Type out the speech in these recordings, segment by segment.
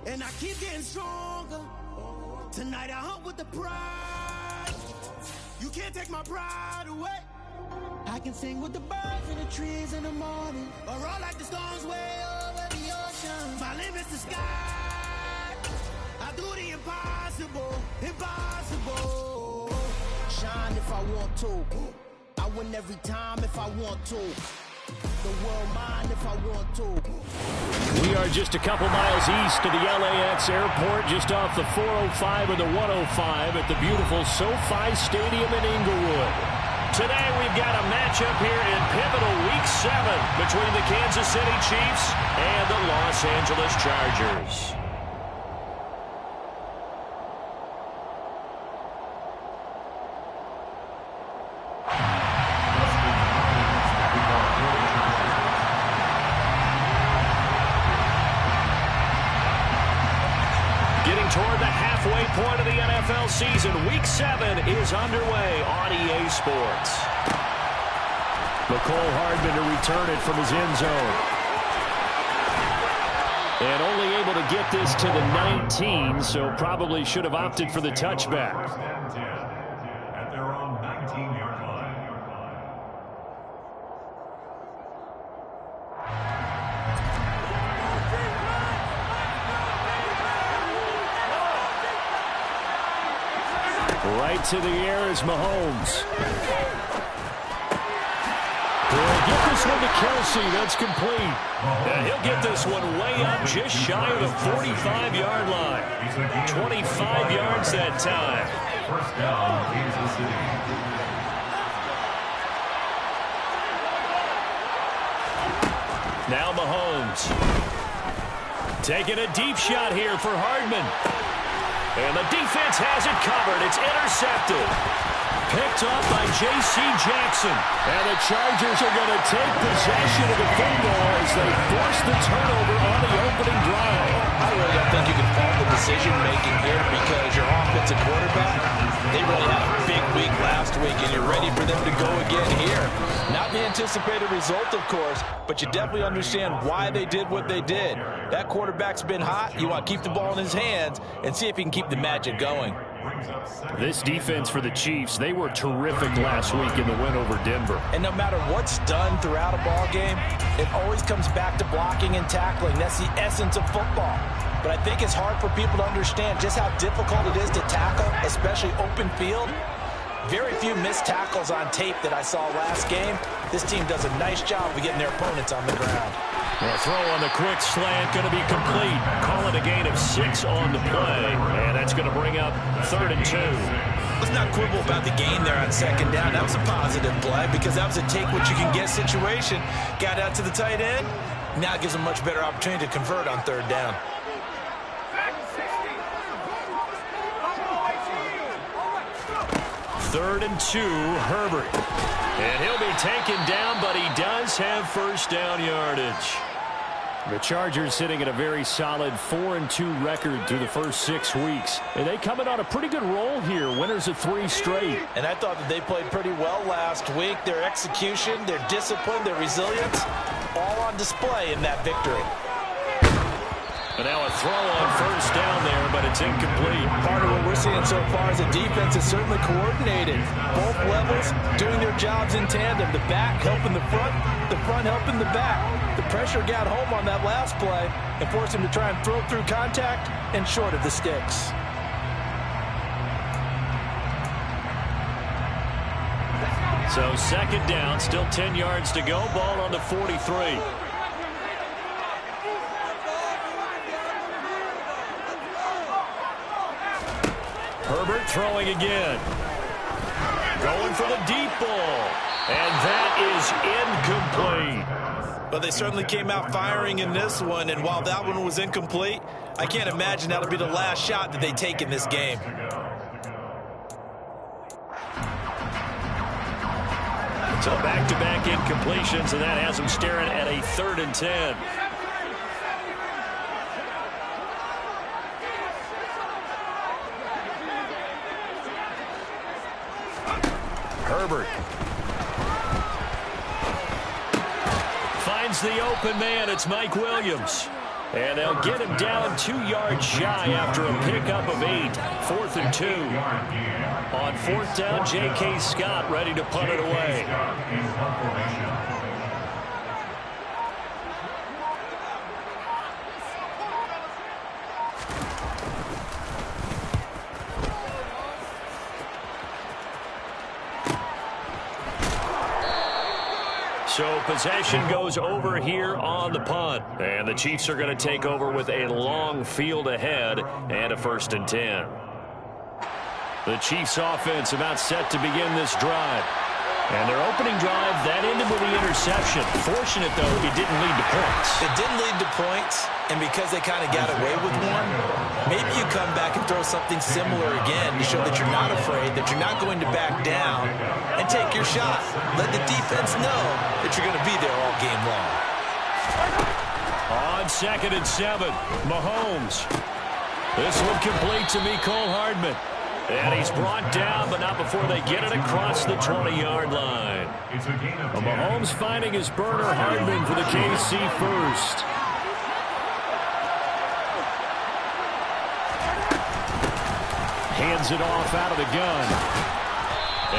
And I keep getting stronger. Tonight I hunt with the pride. You can't take my pride away. I can sing with the birds in the trees in the morning, or roll like the storms way over the ocean. My limit's the sky. I do the impossible, impossible. Shine if I want to. I win every time if I want to. The world mine if I want to. We are just a couple miles east of the LAX airport, just off the 405 and the 105 at the beautiful SoFi Stadium in Inglewood. Today we've got a matchup here in pivotal Week 7 between the Kansas City Chiefs and the Los Angeles Chargers. Toward the halfway point of the NFL season, Week 7 is underway on EA Sports. Mecole Hardman to return it from his end zone. And only able to get this to the 19, so probably should have opted for the touchback. At their own 19-yard line. Right to the air is Mahomes. He'll get this one to Kelsey. That's complete. And he'll get this one way up just shy of the 45-yard line. 25 yards that time. First down, Kansas City. Now Mahomes. Taking a deep shot here for Hardman. And the defense has it covered. It's intercepted. Picked up by J.C. Jackson. And the Chargers are going to take possession of the football as they force the turnover on the opening drive. I really don't think you can fault the decision-making here because your offensive quarterback, they really had a big week last week, and you're ready for them to go again here. Not the anticipated result, of course, but you definitely understand why they did what they did. That quarterback's been hot. You want to keep the ball in his hands and see if he can keep the magic going. This defense for the Chiefs, they were terrific last week in the win over Denver. And no matter what's done throughout a ball game, it always comes back to blocking and tackling. That's the essence of football. But I think it's hard for people to understand just how difficult it is to tackle, especially open field. Very few missed tackles on tape that I saw last game. This team does a nice job of getting their opponents on the ground. A throw on the quick slant going to be complete. Call it a gain of 6 on the play. And that's going to bring up 3rd and 2. Let's not quibble about the gain there on 2nd down. That was a positive play because that was a take-what-you-can-get situation. Got out to the tight end. Now it gives them a much better opportunity to convert on 3rd down. Third and 2, Herbert. And he'll be taken down, but he does have first down yardage. The Chargers sitting at a very solid 4-2 record through the first 6 weeks. And they coming on a pretty good roll here, winners of 3 straight. And I thought that they played pretty well last week. Their execution, their discipline, their resilience, all on display in that victory. But now a throw on first down there, but it's incomplete. Part of what we're seeing so far is the defense is certainly coordinated. Both levels doing their jobs in tandem. The back helping the front helping the back. The pressure got home on that last play and forced him to try and throw through contact and short of the sticks. So 2nd down, still 10 yards to go. Ball on the 43. Herbert throwing again. Going for the deep ball. And that is incomplete. But they certainly came out firing in this one, and while that one was incomplete, I can't imagine that'll be the last shot that they take in this game. So back-to-back incompletions, and that has them staring at a 3rd and 10. Herbert finds the open man. It's Mike Williams. And they'll get him down 2 yards shy after a pickup of 8. 4th and 2. On 4th down, J.K. Scott ready to punt it away. So possession goes over here on the punt. And the Chiefs are going to take over with a long field ahead and a 1st and 10. The Chiefs offense about set to begin this drive. And their opening drive, that ended with the interception. Fortunate, though, it didn't lead to points. It didn't lead to points, and because they kind of got away with one, maybe you come back and throw something similar again to show that you're not afraid, that you're not going to back down, and take your shot. Let the defense know that you're going to be there all game long. On 2nd and 7, Mahomes. This one complete to Mecole Hardman. And he's brought down, but not before they get it across the 20-yard line. Mahomes finding his burner, Hardman for the KC first. Hands it off out of the gun.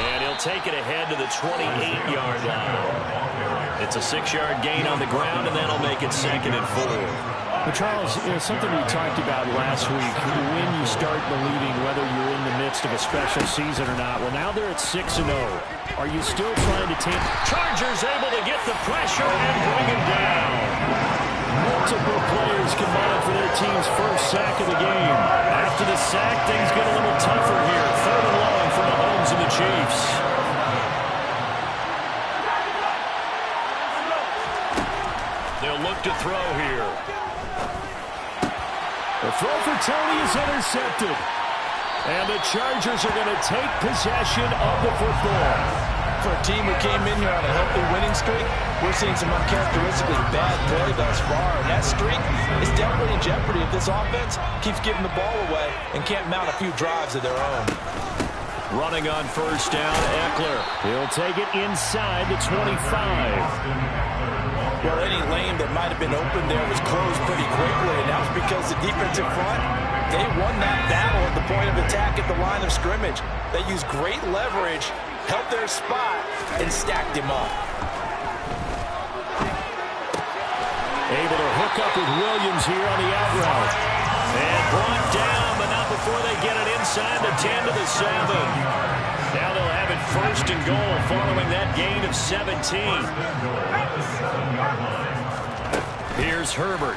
And he'll take it ahead to the 28-yard line. It's a 6-yard gain on the ground, and that'll make it 2nd and 4. But Charles, something we talked about last week, when you start believing whether you're in the midst of a special season or not. Well, now they're at 6-0. Are you still trying to take... Chargers able to get the pressure and bring him down. Multiple players combined for their team's first sack of the game. After the sack, things get a little tougher here. 3rd and long for Mahomes and the Chiefs. They'll look to throw here. The throw for Tony is intercepted. And the Chargers are going to take possession of the football. For a team who came in here on a healthy winning streak, we're seeing some uncharacteristically bad play thus far. And that streak is definitely in jeopardy if this offense keeps giving the ball away and can't mount a few drives of their own. Running on 1st down, Eckler. He'll take it inside the 25. Well, any lane that might have been open there was closed pretty quickly, and that was because the defensive front, they won that battle at the point of attack at the line of scrimmage. They used great leverage, held their spot, and stacked him up. Able to hook up with Williams here on the out route. And brought down, but not before they get it inside the 10 to the 7. Now they'll have it 1st and goal following that gain of 17. Here's Herbert.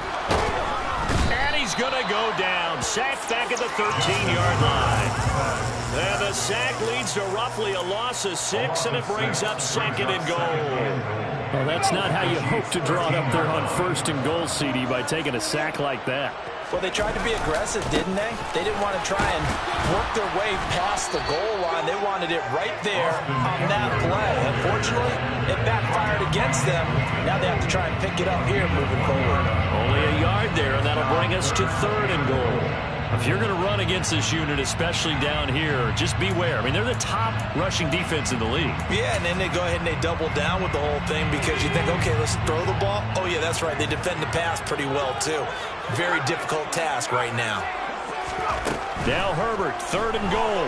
And he's going to go down. Sacked back at the 13-yard line. And the sack leads to roughly a loss of 6, and it brings up 2nd and goal. Well, that's not how you hope to draw it up there on 1st and goal, CD, by taking a sack like that. Well, they tried to be aggressive, didn't they? They didn't want to try and work their way past the goal line. They wanted it right there on that play. Unfortunately, it backfired against them. Now they have to try and pick it up here moving forward. Only a yard there, and that'll bring us to 3rd and goal. If you're going to run against this unit, especially down here, just beware. I mean, they're the top rushing defense in the league. Yeah, and then they go ahead and they double down with the whole thing because you think, okay, let's throw the ball. Oh, yeah, that's right. They defend the pass pretty well, too. Very difficult task right now. Now Herbert, 3rd and goal.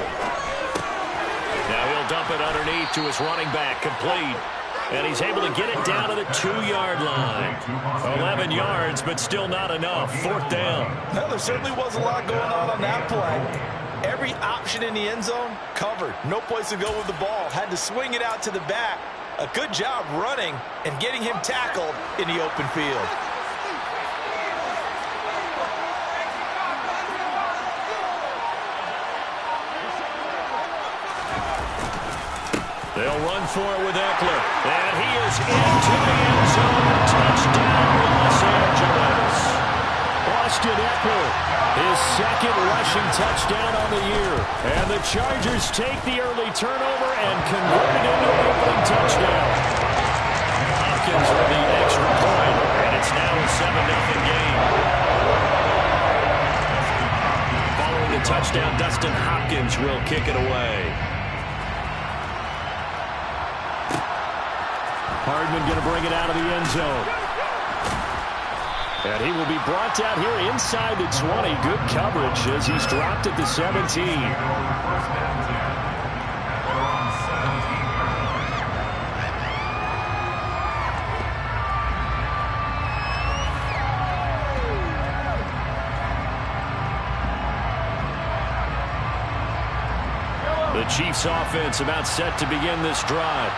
Now he'll dump it underneath to his running back, complete. And he's able to get it down to the 2-yard line. 11 yards, but still not enough. 4th down. Well, there certainly was a lot going on that play. Every option in the end zone covered. No place to go with the ball. Had to swing it out to the back. A good job running and getting him tackled in the open field. They'll run for it with Eckler. And he is into the end zone. Touchdown, Los Angeles. Austin Eckler, his 2nd rushing touchdown on the year. And the Chargers take the early turnover and convert it into an opening touchdown. Hopkins with the extra point, and it's now a 7-0 game. Following the touchdown, Dustin Hopkins will kick it away. Hardman going to bring it out of the end zone. And he will be brought down here inside the 20. Good coverage as he's dropped at the 17. The Chiefs offense about set to begin this drive.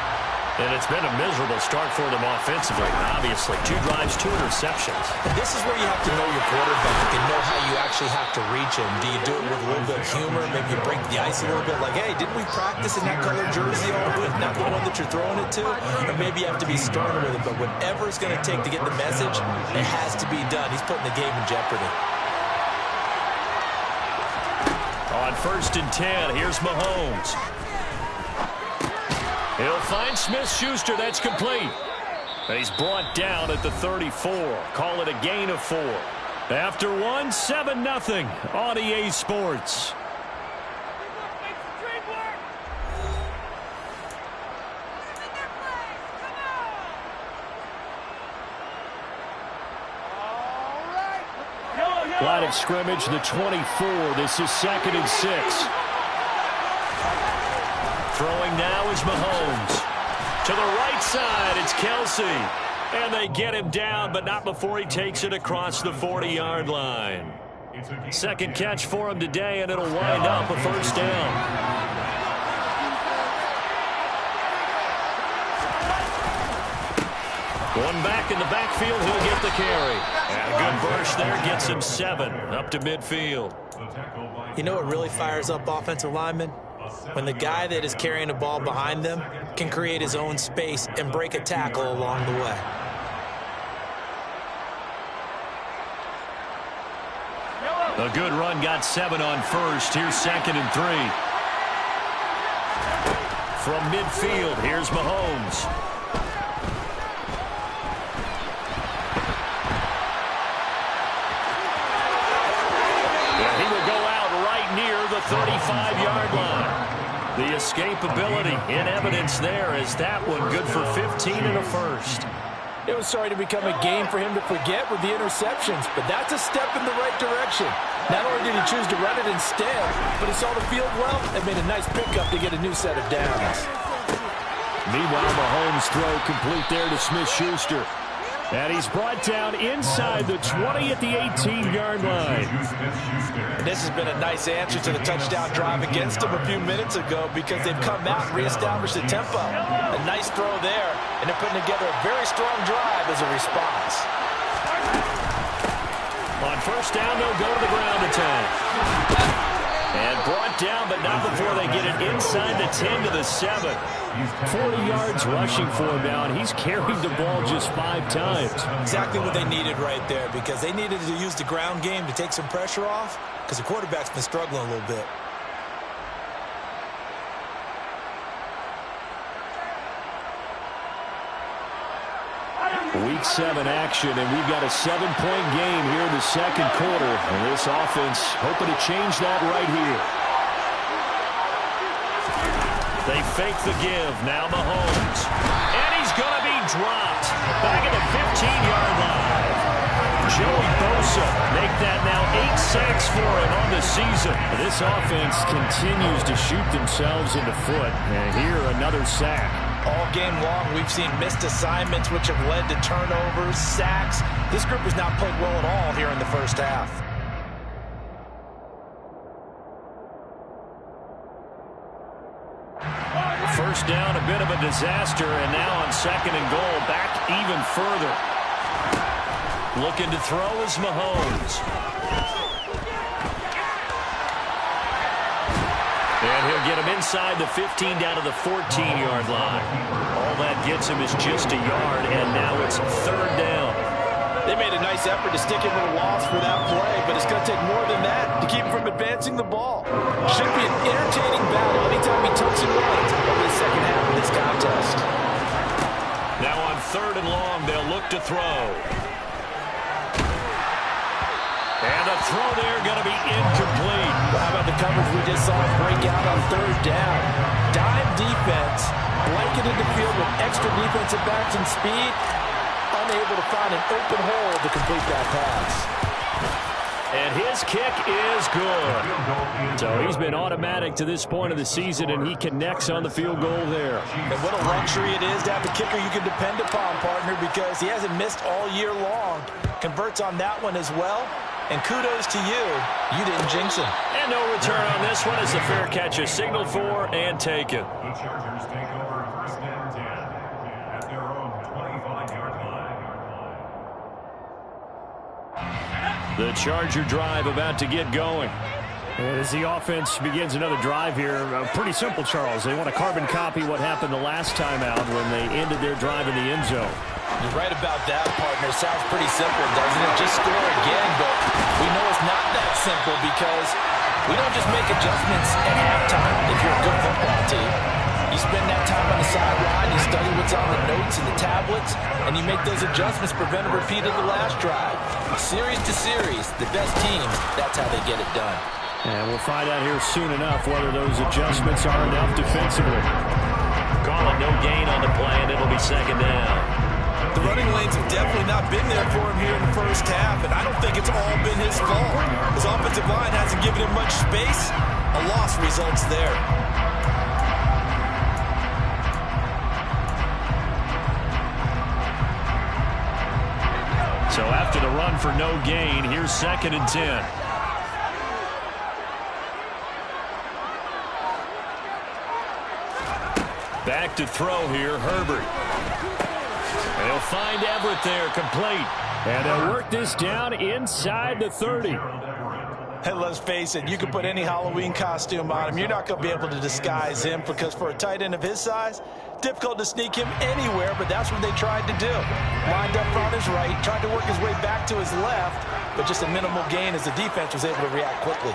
And it's been a miserable start for them offensively, obviously. 2 drives, 2 interceptions. And this is where you have to know your quarterback and know how you actually have to reach him. Do you do it with a little bit of humor? Maybe you break the ice a little bit like, hey, didn't we practice in that color jersey all week, not the one that you're throwing it to? Or maybe you have to be sterner with it. But whatever it's going to take to get the message, it has to be done. He's putting the game in jeopardy. On 1st and 10, here's Mahomes. He'll find Smith-Schuster. That's complete. He's brought down at the 34. Call it a gain of 4. After 1, 7-0 on EA Sports. Line of scrimmage, the 24. This is 2nd and 6. Throwing now is Mahomes. To the right side, it's Kelsey. And they get him down, but not before he takes it across the 40-yard line. 2nd catch for him today, and it'll wind up a 1st down. Going back in the backfield, he'll get the carry. And a good burst there gets him 7 up to midfield. You know what really fires up offensive linemen? When the guy that is carrying the ball behind them can create his own space and break a tackle along the way. A good run got 7 on 1st. Here's 2nd and 3. From midfield, here's Mahomes. And he will go out right near the 35-yard line. The escapability in evidence there as that one good for 15 and a 1st. It was starting to become a game for him to forget with the interceptions, but that's a step in the right direction. Not only did he choose to run it instead, but he saw the field well and made a nice pickup to get a new set of downs. Meanwhile, Mahomes' throw complete there to Smith-Schuster. And he's brought down inside the 20 at the 18-yard line. And this has been a nice answer to the touchdown drive against them a few minutes ago because they've come out and reestablished the tempo. A nice throw there, and they're putting together a very strong drive as a response. On 1st down, they'll go to the ground attack. And brought down, but not before they get it inside the 10 to the 7. 40 yards rushing for him now, and he's carried the ball just 5 times. Exactly what they needed right there because they needed to use the ground game to take some pressure off because the quarterback's been struggling a little bit. Week 7 action, and we've got a 7-point game here in the 2nd quarter. And this offense hoping to change that right here. They fake the give. Now Mahomes. And he's going to be dropped. Back at the 15-yard line. Joey Bosa make that now 8 sacks for him on the season. This offense continues to shoot themselves in the foot. And here, another sack. All game long, we've seen missed assignments, which have led to turnovers, sacks. This group has not played well at all here in the first half. First down, a bit of a disaster, and now on 2nd and goal, back even further. Looking to throw is Mahomes. And he'll get him inside the 15 down to the 14-yard line. All that gets him is just a yard, and now it's 3rd down. They made a nice effort to stick him with a loss for that play, but it's going to take more than that to keep him from advancing the ball. Should be an entertaining battle anytime he tucks and runs over the second half of this contest. Now on 3rd and long, they'll look to throw. And the throw there going to be incomplete. Well, how about the coverage we just saw break out on 3rd down? Dime defense, blanketed the field with extra defensive backs and speed. unable to find an open hole to complete that pass. And his kick is good. So he's been automatic to this point of the season, and he connects on the field goal there. And what a luxury it is to have a kicker you can depend upon, partner, because he hasn't missed all year long. Converts on that one as well. And kudos to you. You didn't jinx him. And no return on this one as the fair catch is signaled for and taken. The Chargers take over first and 10 at their own 25-yard line. The Charger drive about to get going. As the offense begins another drive here, pretty simple, Charles. They want to carbon copy what happened the last time out when they ended their drive in the end zone. You're right about that, partner. Sounds pretty simple, doesn't it? Just score again, but we know it's not that simple because we don't just make adjustments at halftime if you're a good football team. You spend that time on the sideline, you study what's on the notes and the tablets, and you make those adjustments prevent a repeat of the last drive. Series to series, the best teams, that's how they get it done. And we'll find out here soon enough whether those adjustments are enough defensively. Call it no gain on the play, and it'll be second down. The running lanes have definitely not been there for him here in the first half, and I don't think it's all been his fault. His offensive line hasn't given him much space. A loss results there. So after the run for no gain, here's second and 10. Back to throw here, Herbert. They'll find Everett there, complete. And they'll work this down inside the 30. And let's face it, you can put any Halloween costume on him. You're not going to be able to disguise him because for a tight end of his size, difficult to sneak him anywhere, but that's what they tried to do. Lined up on his right, tried to work his way back to his left, but just a minimal gain as the defense was able to react quickly.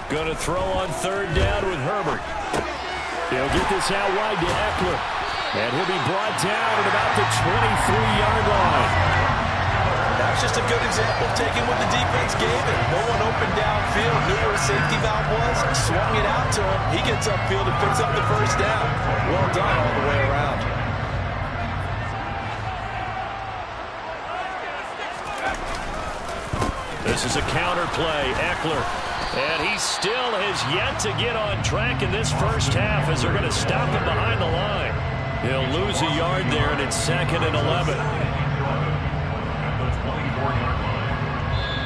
Going to throw on third down with Herbert. He'll get this out wide to Eckler. And he'll be brought down at about the 23-yard line. That's just a good example of taking what the defense gave him. No one open downfield, knew where a safety valve was, swung it out to him. He gets upfield and picks up the first down. Well done all the way around. This is a counter play. Eckler. And he still has yet to get on track in this first half as they're going to stop him behind the line. He'll lose a yard there, and it's second and 11.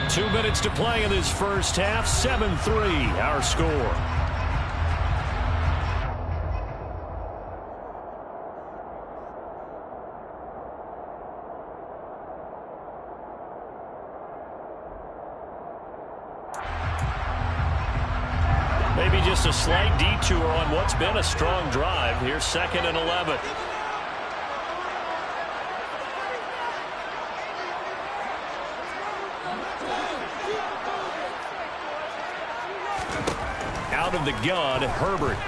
2 minutes to play in this first half. 7-3, our score. Maybe just a slight detour on what's been a strong drive. Here's second and 11. Out of the gun, Herbert.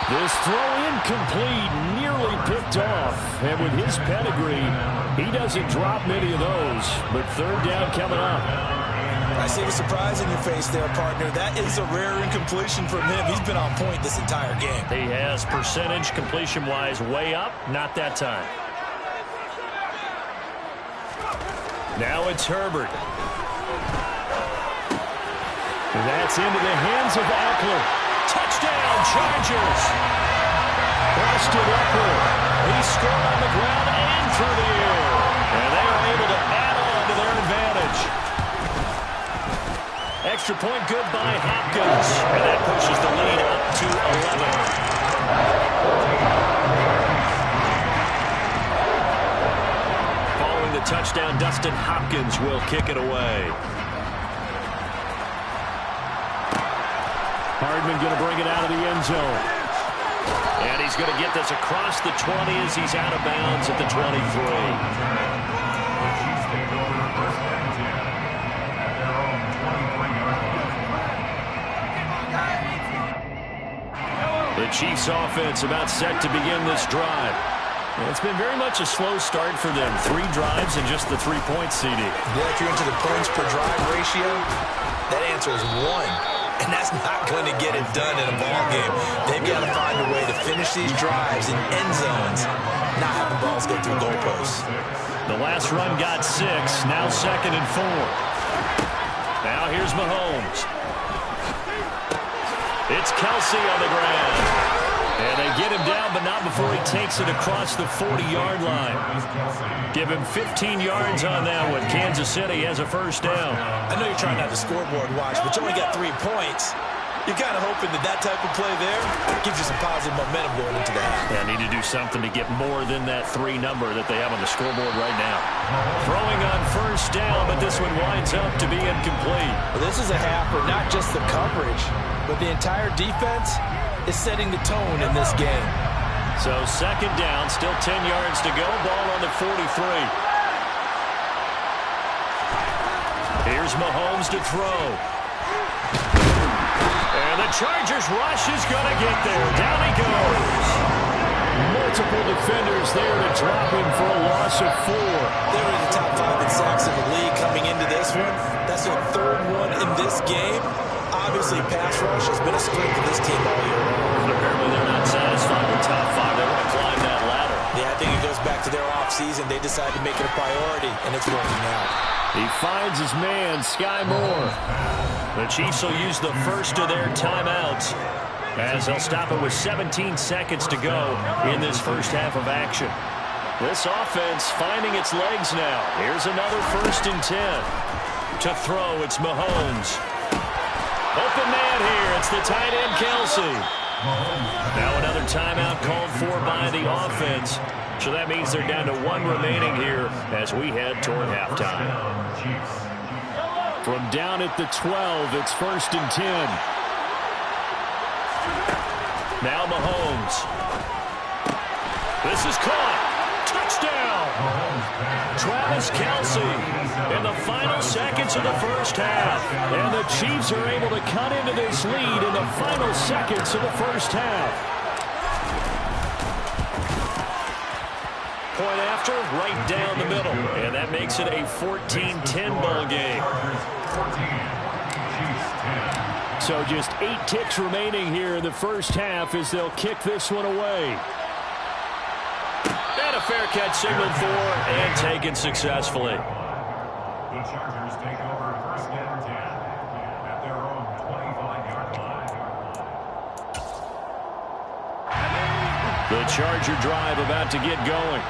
This throw incomplete, nearly picked off. And with his pedigree, he doesn't drop many of those. But third down coming up. I see the surprise in your face there, partner. That is a rare incompletion from him. He's been on point this entire game. He has percentage completion-wise way up. Not that time. Now it's Herbert. And that's into the hands of Eckler. Touchdown, Chargers. Preston Eckler. He scored on the ground and through the air. And they are able to add on to their advantage. Extra point good by Hopkins. And that pushes the lead up to 11. Following the touchdown, Dustin Hopkins will kick it away. Hardman going to bring it out of the end zone. And he's going to get this across the 20 as he's out of bounds at the 23. The Chiefs offense about set to begin this drive. Well, it's been very much a slow start for them. 3 drives and just the 3 points, CD. Yeah, if you're into the points per drive ratio, that answer is 1. and that's not going to get it done in a ball game. They've got to find a way to finish these drives in end zones, not having balls go through goalposts. The last run got 6, now 2nd and 4. Now here's Mahomes. It's Kelsey on the ground. And they get him down, but not before he takes it across the 40-yard line. Give him 15 yards on that one. Kansas City has a first down. I know you're trying not to scoreboard watch, but you only got 3 points. You're kind of hoping that type of play there gives you some positive momentum going into the half. Yeah, need to do something to get more than that 3 number that they have on the scoreboard right now. Throwing on first down, but this one winds up to be incomplete. Well, this is a half where not just the coverage, but the entire defense is setting the tone in this game. So 2nd down, still 10 yards to go. Ball on the 43. Here's Mahomes to throw. And the Chargers rush is going to get there. Down he goes. Multiple defenders there to drop him for a loss of 4. They were in the top 5 in sacks in the league coming into this one. That's their 3rd one in this game. Obviously, pass rush has been a strength of this team all year long. Apparently, they're not satisfied with top 5. They want to climb that ladder. Yeah, I think it goes back to their offseason. They decided to make it a priority, and it's working out. He finds his man, Sky Moore. The Chiefs will use the first of their timeouts as they'll stop it with 17 seconds to go in this first half of action. This offense finding its legs now. Here's another 1st and 10. To throw, it's Mahomes. Open man here. It's the tight end, Kelsey. Now another timeout called for by the offense. So that means they're down to 1 remaining here as we head toward halftime. From down at the 12, it's 1st and 10. Now Mahomes. This is caught. Touchdown. Travis Kelsey in the final seconds of the first half. And the Chiefs are able to cut into this lead in the final seconds of the first half. Point after, right down the middle. And that makes it a 14-10 ball game. So just 8 ticks remaining here in the first half as they'll kick this one away. And a fair catch signaled for and taken successfully. The Chargers take over 1st and 10 at their own 25-yard line. The Charger drive about to get going.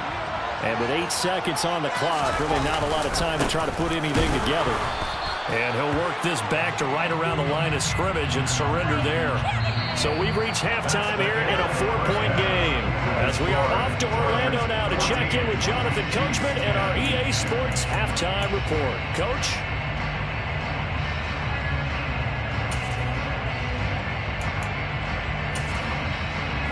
And with 8 seconds on the clock, really not a lot of time to try to put anything together. And he'll work this back to right around the line of scrimmage and surrender there. So we've reached halftime here in a 4-point game. As we are off to Orlando now to check in with Jonathan Coachman and our EA Sports Halftime Report. Coach?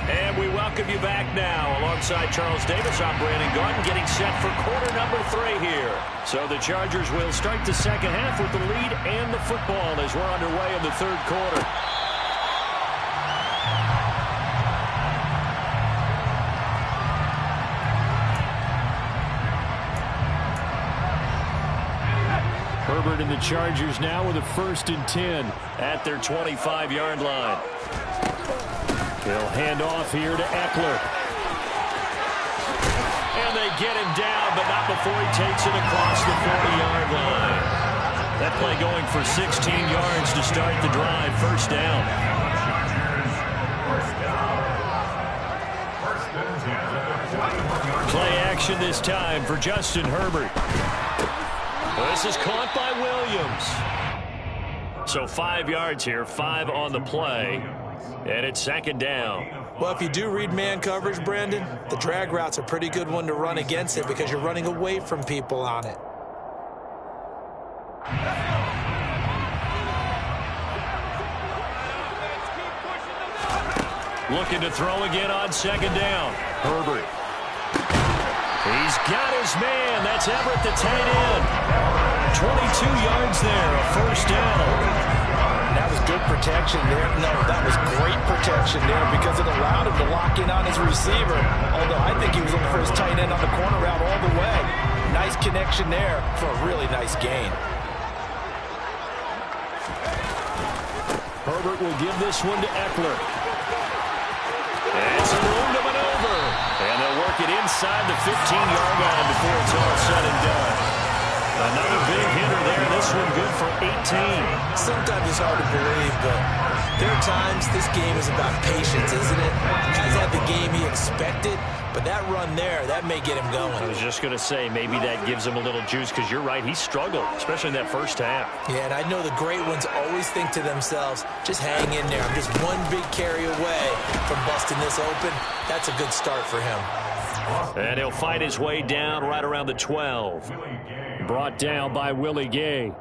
And we welcome you back now. Alongside Charles Davis, I'm Brandon Gaudin, getting set for quarter number 3 here. So the Chargers will start the second half with the lead and the football as we're underway in the 3rd quarter. Herbert and the Chargers now with a 1st and 10 at their 25-yard line. He'll hand off here to Eckler. And they get him down, but not before he takes it across the 40-yard line. That play going for 16 yards to start the drive. First down. Play action this time for Justin Herbert. This is caught by Williams. So 5 yards here, 5 on the play. And it's 2nd down. Well, if you do read man coverage, Brandon, the drag route's a pretty good one to run against it because you're running away from people on it. Looking to throw again on 2nd down. Herbert. He's got his man. That's Everett, the tight end. 22 yards there, a first down. That was good protection there. No, that was great protection there because it allowed him to lock in on his receiver. Although I think he was looking for his tight end on the corner route all the way. Nice connection there for a really nice gain. Herbert will give this one to Eckler. And some room to maneuver. And they'll work it inside the 15-yard line before it's all said and done. Another big hitter there. This one good for 18. Sometimes it's hard to believe, but there are times this game is about patience, isn't it? Hasn't had the game he expected, but that run there, that may get him going. I was just going to say, maybe that gives him a little juice, because you're right, he struggled, especially in that first half. Yeah, and I know the great ones always think to themselves, just hang in there. I'm just one big carry away from busting this open. That's a good start for him. And he'll fight his way down right around the 12. Brought down by Willie Gay.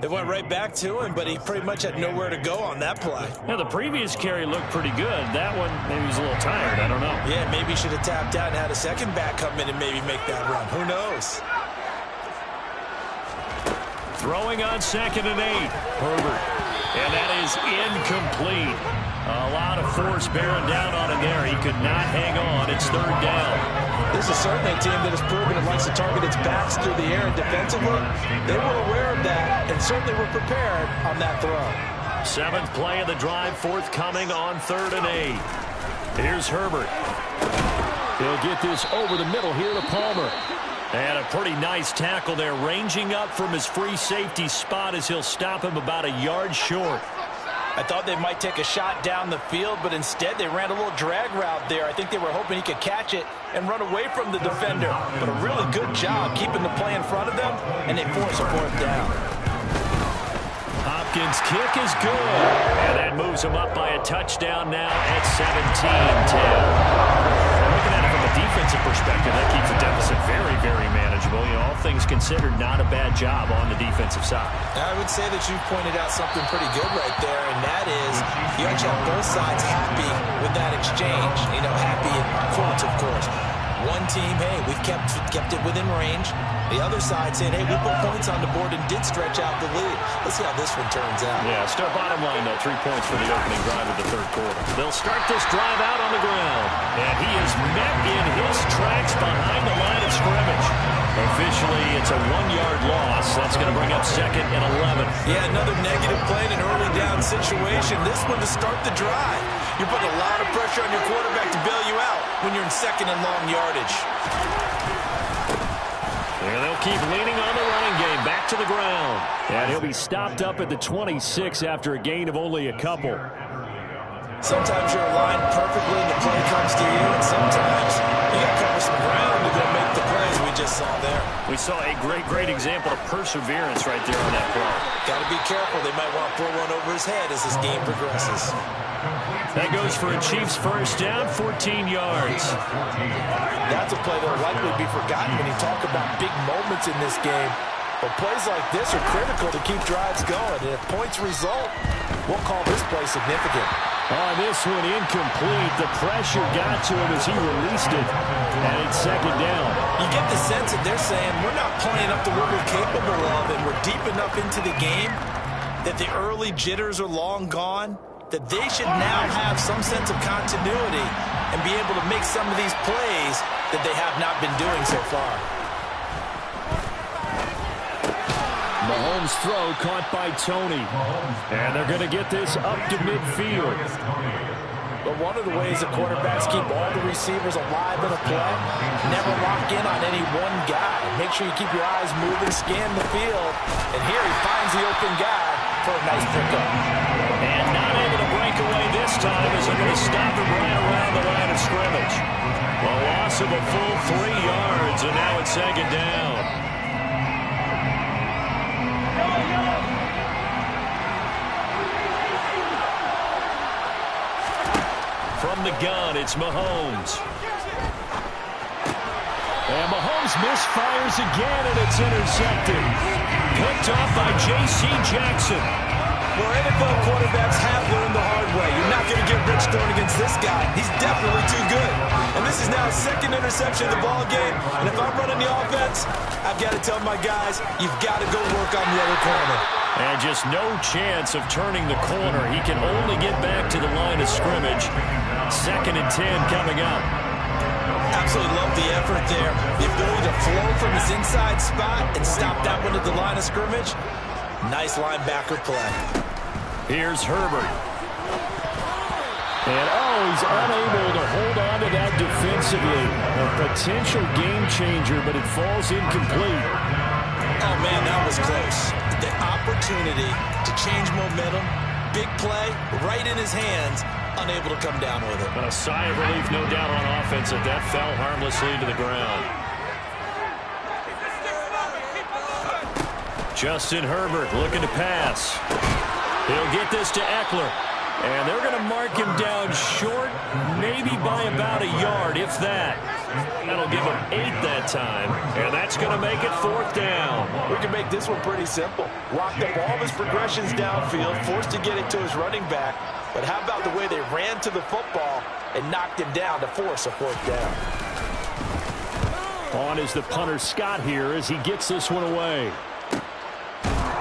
It went right back to him, but he pretty much had nowhere to go on that play. Now, the previous carry looked pretty good. That one, maybe he was a little tired. I don't know. Yeah, maybe he should have tapped out and had a second back come in and maybe make that run. Who knows? Throwing on 2nd and 8. Herbert. And that is incomplete. A lot of force bearing down on him there. He could not hang on. It's 3rd down. This is certainly a team that has proven it likes to target its backs through the air and defensively. They were aware of that and certainly were prepared on that throw. 7th play of the drive, forthcoming on 3rd and 8. Here's Herbert. He'll get this over the middle here to Palmer. And a pretty nice tackle there, ranging up from his free safety spot as he'll stop him about a yard short. I thought they might take a shot down the field, but instead they ran a little drag route there. I think they were hoping he could catch it and run away from the defender. But a really good job keeping the play in front of them, and they force a 4th down. Hopkins' kick is good. And that moves him up by a touchdown now at 17-10. Looking at it from a defensive perspective, that keeps the deficit very, very manageable. You know, all things considered, not a bad job on the defensive side. I would say that you pointed out something pretty good right there, and that is you actually have both sides happy with that exchange. You know, happy in quotes, of course. One team, hey, we've kept it within range. The other side saying, hey, we put points on the board and did stretch out the lead. Let's see how this one turns out. Yeah, still bottom line, though, 3 points for the opening drive of the 3rd quarter. They'll start this drive out on the ground. And he is met in his tracks behind the line of scrimmage. Officially, it's a 1-yard loss. That's going to bring up 2nd and 11. Yeah, another negative play in an early down situation. This one to start the drive. You're putting a lot of pressure on your quarterback to bail you out when you're in 2nd and long yardage. And they'll keep leaning on the running game. Back to the ground. And he'll be stopped up at the 26 after a gain of only a couple. Sometimes you're aligned perfectly and the play comes to you, and sometimes you got to cover some ground to go make the plays we just saw there. We saw a great example of perseverance right there on that play. Got to be careful. They might want to throw one over his head as this game progresses. That goes for a Chiefs 1st down, 14 yards. That's a play that will likely be forgotten when you talk about big moments in this game. But plays like this are critical to keep drives going. And if points result, we'll call this play significant. On this one, incomplete. The pressure got to him as he released it. And it's 2nd down. You get the sense that they're saying, we're not playing up to what we're capable of, and we're deep enough into the game that the early jitters are long gone, that they should now have some sense of continuity and be able to make some of these plays that they have not been doing so far. Mahomes' throw caught by Tony. And they're going to get this up to midfield. But one of the ways that quarterbacks keep all the receivers alive in a play, never lock in on any one guy. Make sure you keep your eyes moving, scan the field. And here he finds the open guy for a nice pickup. And not able to break away this time as they're going to stop him right around the line of scrimmage. A loss of a full 3 yards, and now it's 2nd down. From the gun, it's Mahomes. And Mahomes misfires again, and it's intercepted. Picked off by J.C. Jackson. Well, NFL quarterbacks have learned the hard way. You're not going to get rich throwing against this guy. He's definitely too good. And this is now his 2nd interception of the ball game. And if I'm running the offense, I've got to tell my guys, you've got to go work on the other corner. And just no chance of turning the corner. He can only get back to the line of scrimmage. 2nd and 10 coming up. Absolutely love the effort there. The ability to flow from his inside spot and stop that one at the line of scrimmage. Nice linebacker play. Here's Herbert. And, he's unable to hold on to that defensively. A potential game changer, but it falls incomplete. Oh, man, that was close. The opportunity to change momentum, big play, right in his hands, unable to come down with it. But a sigh of relief, no doubt, on offense that fell harmlessly to the ground. Justin Herbert looking to pass. He'll get this to Eckler. And they're going to mark him down short, maybe by about a yard, if that. That'll give him 8 that time, and that's going to make it 4th down. We can make this one pretty simple. Locked up all of his progressions downfield, forced to get it to his running back. But how about the way they ran to the football and knocked him down to force a 4th down? On is the punter Scott here as he gets this one away.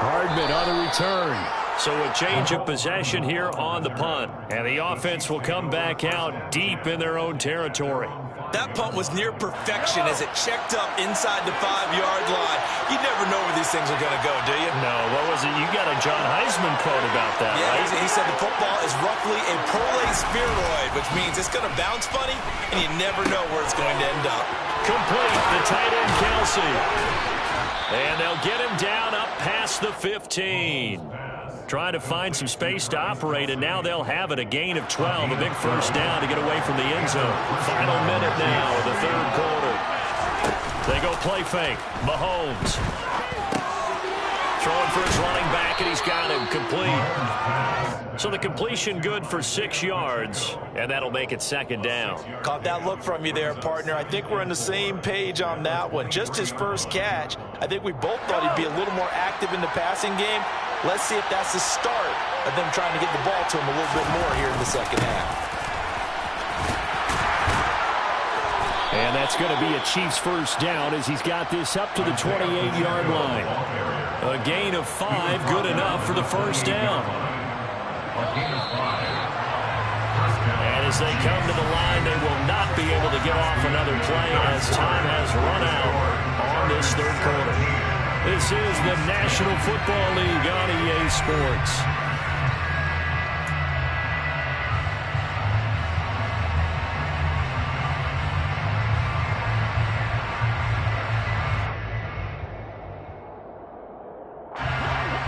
Hardman on the return. So a change of possession here on the punt. And the offense will come back out deep in their own territory. That punt was near perfection as it checked up inside the 5-yard line. You never know where these things are going to go, do you? No, what was it? You got a John Heisman quote about that, yeah, right? He said the football is roughly a prolate spheroid, which means it's going to bounce funny, and you never know where it's going to end up. Complete, the tight end Kelsey. And they'll get him down up past the 15. Trying to find some space to operate, and now they'll have it. A gain of 12, a big first down to get away from the end zone. Final minute now of the 3rd quarter. They go play fake. Mahomes. Throwing for his running back, and he's got him complete. So the completion good for 6 yards, and that'll make it 2nd down. Caught that look from you there, partner. I think we're on the same page on that one. Just his first catch. I think we both thought he'd be a little more active in the passing game. Let's see if that's the start of them trying to get the ball to him a little bit more here in the 2nd half. And that's going to be a Chiefs first down as he's got this up to the 28-yard line. A gain of 5, good enough for the first down. And as they come to the line, they will not be able to get off another play as time has run out on this 3rd quarter. This is the National Football League on EA Sports.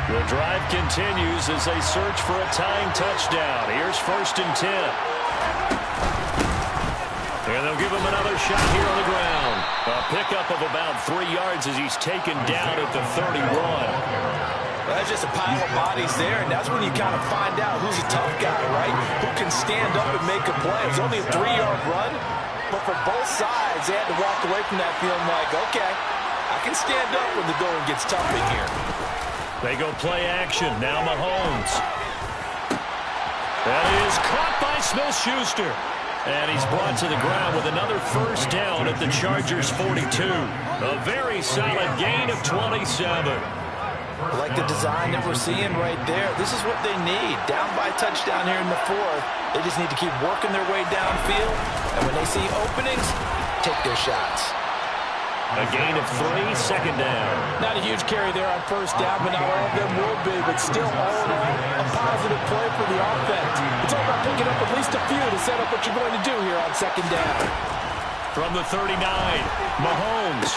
The drive continues as they search for a tying touchdown. Here's 1st and 10. And they'll give him another shot here on the ground. A pickup of about 3 yards as he's taken down at the 31. Well, that's just a pile of bodies there, and that's when you kind of find out who's a tough guy, right? Who can stand up and make a play. It's only a 3-yard run, but for both sides, they had to walk away from that feeling like, okay, I can stand up when the going gets tough in here. They go play action. Now Mahomes. That is caught by Smith-Schuster. And he's brought to the ground with another first down at the Chargers' 42. A very solid gain of 27. I like the design that we're seeing right there. This is what they need. Down by a touchdown here in the 4th. They just need to keep working their way downfield. And when they see openings, take their shots. A gain of 3, 2nd down. Not a huge carry there on first down, but not all of them will be. But still, all in all, a positive play for the offense. It's all about picking up at least a few to set up what you're going to do here on 2nd down. From the 39, Mahomes.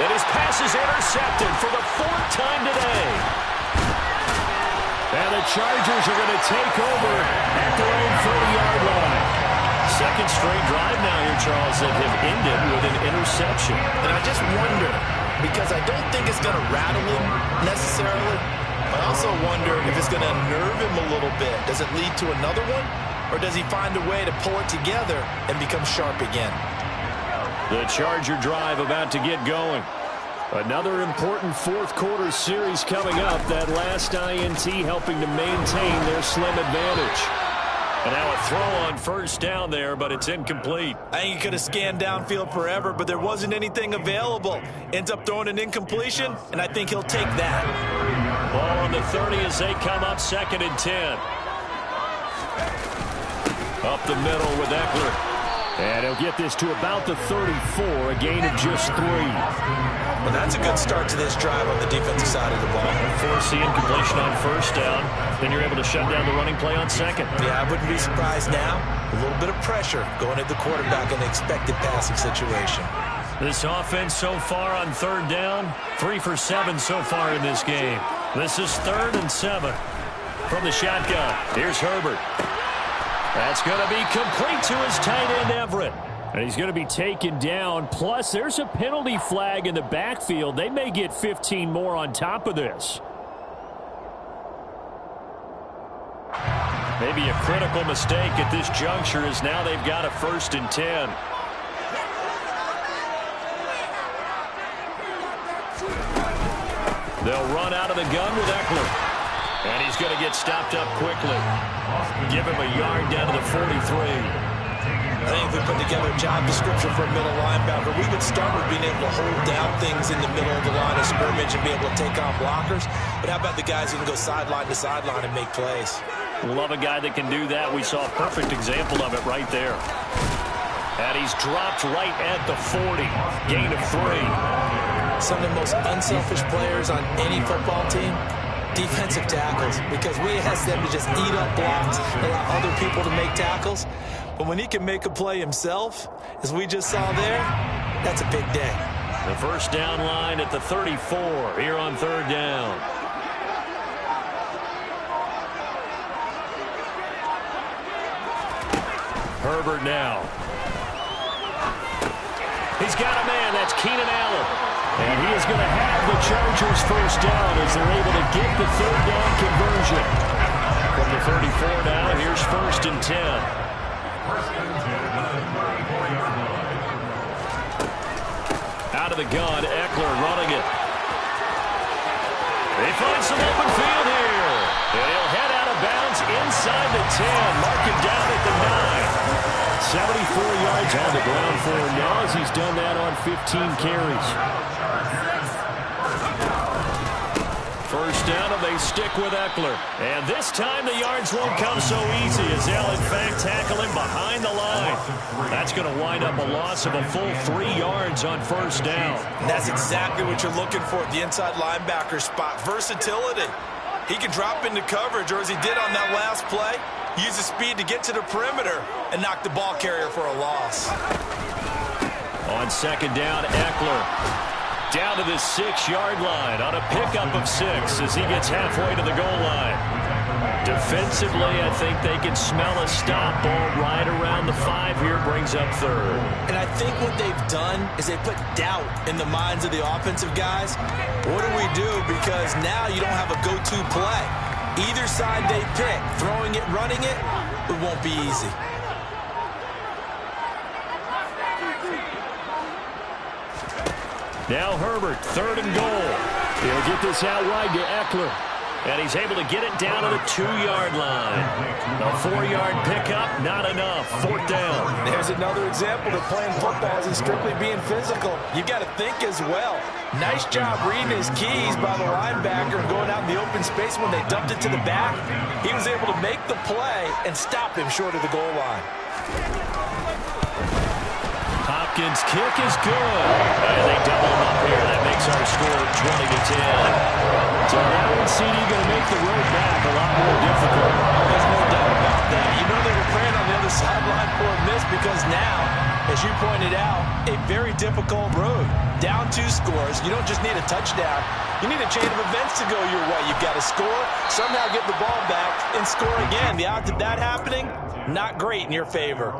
And his pass is intercepted for the 4th time today. And the Chargers are going to take over at their own 30-yard line. 2nd straight drive now here, Charles, that have ended with an interception. And I just wonder, because I don't think it's going to rattle him necessarily, I also wonder if it's going to unnerve him a little bit. Does it lead to another one? Or does he find a way to pull it together and become sharp again? The Charger drive about to get going. Another important 4th quarter series coming up. That last INT helping to maintain their slim advantage. And now a throw on first down there, but it's incomplete. I think he could have scanned downfield forever, but there wasn't anything available. Ends up throwing an incompletion, and I think he'll take that. Ball on the 30 as they come up 2nd and 10. Up the middle with Eckler. And he'll get this to about the 34, a gain of just 3. Well, that's a good start to this drive on the defensive side of the ball. Force the incompletion on first down. Then you're able to shut down the running play on second. Yeah, I wouldn't be surprised now. A little bit of pressure going at the quarterback in the expected passing situation. This offense so far on third down, 3 for 7 so far in this game. This is 3rd and 7 from the shotgun. Here's Herbert. That's going to be complete to his tight end, Everett. And he's going to be taken down. Plus, there's a penalty flag in the backfield. They may get 15 more on top of this. Maybe a critical mistake at this juncture as now they've got a 1st and 10. They'll run out of the gun with Eckler. And he's going to get stopped up quickly. Give him a yard down to the 43. I think if we put together a job description for a middle linebacker, we would start with being able to hold down things in the middle of the line of scrimmage and be able to take on blockers. But how about the guys who can go sideline to sideline and make plays? Love a guy that can do that. We saw a perfect example of it right there. And he's dropped right at the 40. Gain of 3. Some of the most unselfish players on any football team, defensive tackles, because we ask them to just eat up blocks, allow other people to make tackles. But when he can make a play himself, as we just saw there, that's a big day. The first down line at the 34 here on 3rd down. Herbert now. He's got a man. That's Keenan Allen. And he is going to have the Chargers first down as they're able to get the 3rd down conversion. From the 34 now, here's 1st and 10. Out of the gun, Eckler running it. They find some open field here. And he'll head out of bounds inside the 10. Mark him down at the 9. 74 yards on the ground for him now as he's done that on 15 carries. First down, and they stick with Eckler. And this time the yards won't come so easy as they'll, in fact, tackle him behind the line. That's going to wind up a loss of a full 3 yards on first down. And that's exactly what you're looking for at the inside linebacker spot. Versatility. He can drop into coverage, or as he did on that last play, use his speed to get to the perimeter and knock the ball carrier for a loss. On second down, Eckler down to the 6-yard line on a pickup of 6 as he gets halfway to the goal line. Defensively, I think they can smell a stop. Ball right around the 5 here, brings up 3rd. And I think what they've done is they put doubt in the minds of the offensive guys. What do we do? Because now you don't have a go-to play. Either side they pick, throwing it, running it, it won't be easy. Now Herbert, 3rd and goal. He'll get this out wide to Eckler. And he's able to get it down to the 2-yard line. A 4-yard pickup, not enough. 4th down. There's another example that playing football isn't strictly being physical. You've got to think as well. Nice job reading his keys by the linebacker and going out in the open space when they dumped it to the back. He was able to make the play and stop him short of the goal line. Hopkins' kick is good. And they double him up here. That makes our score 20-10. So that one, CD, going to make the road back a lot more difficult. There's no doubt about that. You know they were praying on the other sideline for a miss because now, as you pointed out, a very difficult road. Down 2 scores. You don't just need a touchdown. You need a chain of events to go your way. You've got to score, somehow get the ball back, and score again. The odds of that happening, not great in your favor.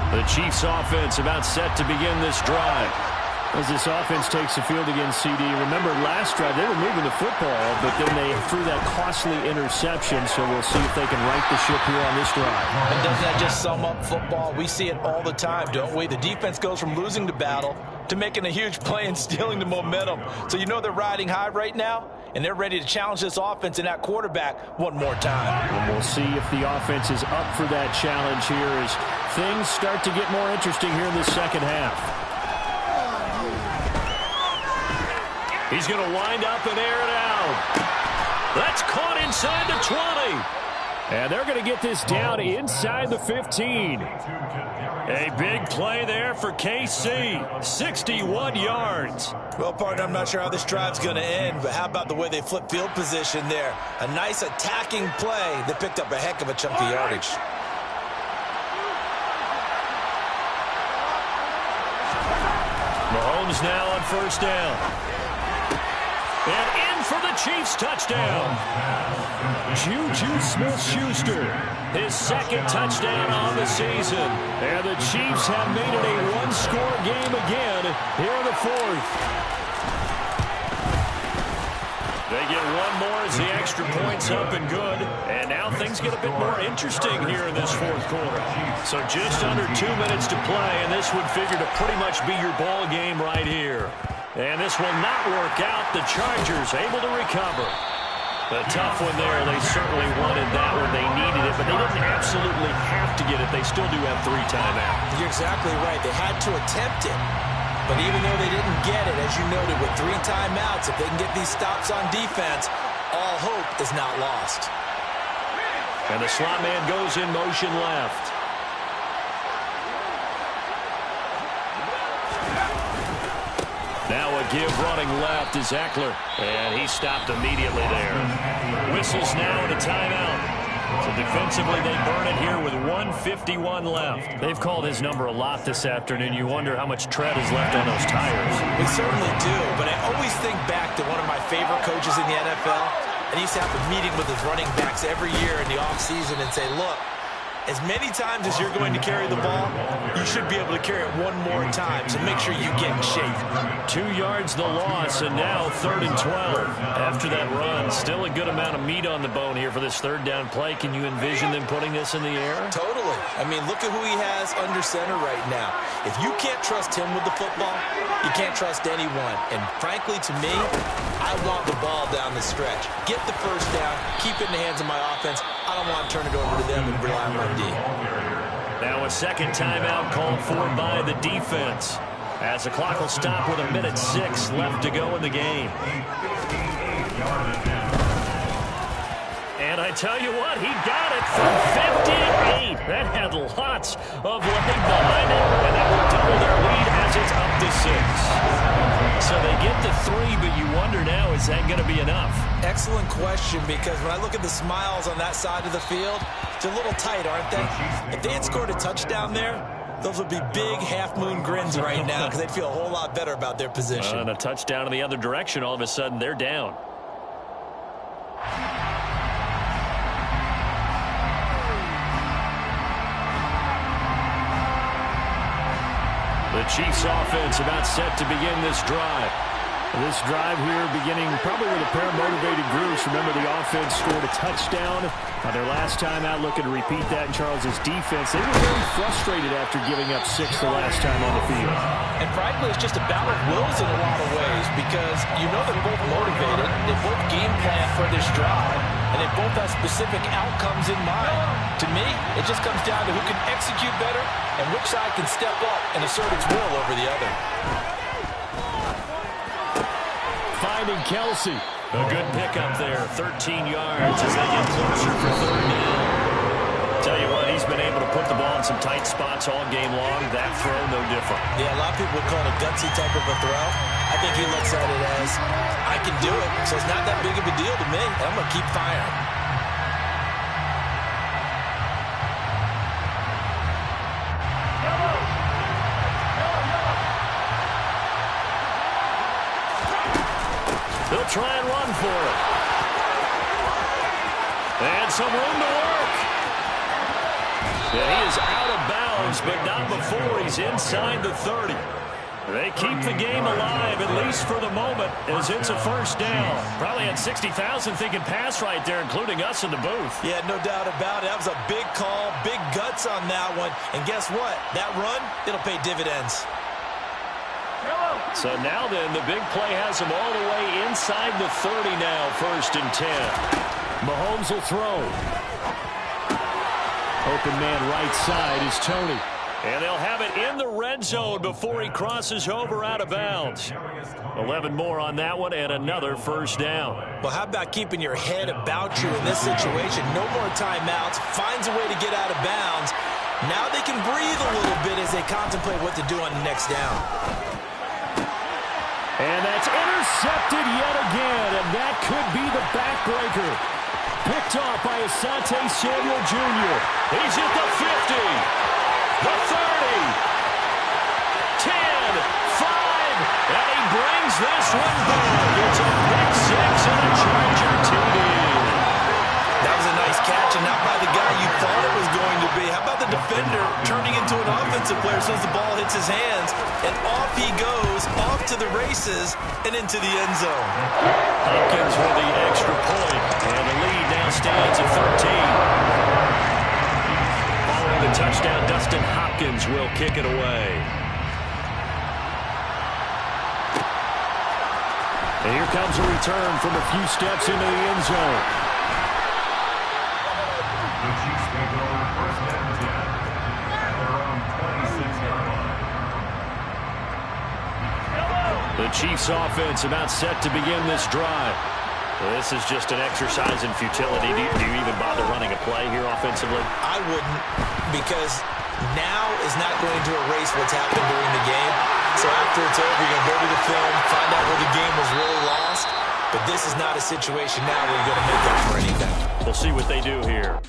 The Chiefs offense about set to begin this drive. As this offense takes the field against CD. Remember last drive, they were moving the football, but then they threw that costly interception, so we'll see if they can right the ship here on this drive. And doesn't that just sum up football? We see it all the time, don't we? The defense goes from losing the battle to making a huge play and stealing the momentum. So you know they're riding high right now, and they're ready to challenge this offense and that quarterback one more time. And we'll see if the offense is up for that challenge here as things start to get more interesting here in the second half. He's going to wind up and air it out. That's caught inside the 20. And they're going to get this down inside the 15. A big play there for KC. 61 yards. Well, partner, I'm not sure how this drive's going to end, but how about the way they flip field position there? A nice attacking play that picked up a heck of a chunk of yardage. Mahomes now on first down. And in for the Chiefs touchdown. Juju Smith-Schuster, his second touchdown on the season. And the Chiefs have made it a one-score game again here in the fourth. They get one more as the extra point's up and good. And now things get a bit more interesting here in this fourth quarter. So just under 2 minutes to play, and this would figure to pretty much be your ball game right here. And this will not work out. The Chargers able to recover. A tough one there. They certainly wanted that one. They needed it, but they didn't absolutely have to get it. They still do have 3 timeouts. You're exactly right. They had to attempt it. But even though they didn't get it, as you noted, with 3 timeouts, if they can get these stops on defense, all hope is not lost. And the slot man goes in motion left. Now a give running left is Eckler. And he stopped immediately there. Whistles now and a timeout. So defensively, they burn it here with 1:51 left. They've called his number a lot this afternoon. You wonder how much tread is left on those tires. We certainly do, but I always think back to one of my favorite coaches in the NFL. And he used to have a meeting with his running backs every year in the offseason and say, look, as many times as you're going to carry the ball, you should be able to carry it one more time, so make sure you get in shape. 2 yards the loss, and now 3rd and 12. After that run, still a good amount of meat on the bone here for this third down play. Can you envision them putting this in the air? Totally. I mean, look at who he has under center right now. If you can't trust him with the football, you can't trust anyone. And frankly, to me, I want the ball down the stretch. Get the first down, keep it in the hands of my offense. I don't want to turn it over to them and rely on my D. Now a second timeout called for by the defense, as the clock will stop with 1:06 left to go in the game. And I tell you what, he got it from 58. That had lots of leg behind it, and that will double their lead as it's up to 6. So they get the 3, but you wonder now, is that going to be enough? Excellent question, because when I look at the smiles on that side of the field, they're a little tight, aren't they? If they had scored a touchdown there, those would be big half-moon grins right now because they'd feel a whole lot better about their position. And a touchdown in the other direction, all of a sudden they're down. The Chiefs offense about set to begin this drive. This drive here beginning probably with a pair of motivated groups. Remember, the offense scored a touchdown their last time out, looking to repeat that in Charles's defense. They were very frustrated after giving up 6 the last time on the field. And frankly, it's just a battle of wills in a lot of ways, because you know they're both motivated, they both game plan for this drive, and they both have specific outcomes in mind. To me, it just comes down to who can execute better and which side can step up and assert its will over the other. Finding Kelsey. A good pickup there. 13 yards as they get closer for 3rd down. Tell you what, he's been able to put the ball in some tight spots all game long. That throw, no different. Yeah, a lot of people would call it a gutsy type of a throw. I think he looks at it as, I can do it, so it's not that big of a deal to me. I'm going to keep firing. They'll try and run for it. And some room to work. And he is out of bounds, but not before he's inside the 30. They keep the game alive, at least for the moment, as it's a first down. Probably had 60,000 thinking pass right there, including us in the booth. Yeah, no doubt about it. That was a big call, big guts on that one. And guess what? That run, it'll pay dividends. So now then, the big play has him all the way inside the 30 now, 1st and 10. Mahomes will throw. Open man right side is Tony. And they'll have it in the red zone before he crosses over out of bounds. 11 more on that one and another first down. Well, how about keeping your head about you in this situation? No more timeouts. Finds a way to get out of bounds. Now they can breathe a little bit as they contemplate what to do on the next down. And that's intercepted yet again, and that could be the backbreaker. Picked off by Asante Samuel Jr. He's at the 50, the 30, 10, 5, and he brings this one back. It's a pick six and a Charger TD. That was a nice catch, and not by the guy you thought it was going to be. How about the defender turning into an offensive player as soon as the ball hits his hands, and off he goes, off to the races, and into the end zone. Hopkins with the extra point, and the lead now stands at 13. Following the touchdown, Dustin Hopkins will kick it away. And here comes a return from a few steps into the end zone. The Chiefs take over first and 10 at their own 26-yard line. The Chiefs offense about set to begin this drive. This is just an exercise in futility. Do you even bother running a play here offensively? I wouldn't, because now is not going to erase what's happened during the game. So after it's over, you're going to go to the film, find out where the game was really lost. But this is not a situation now where you're going to make up for anything. We'll see what they do here.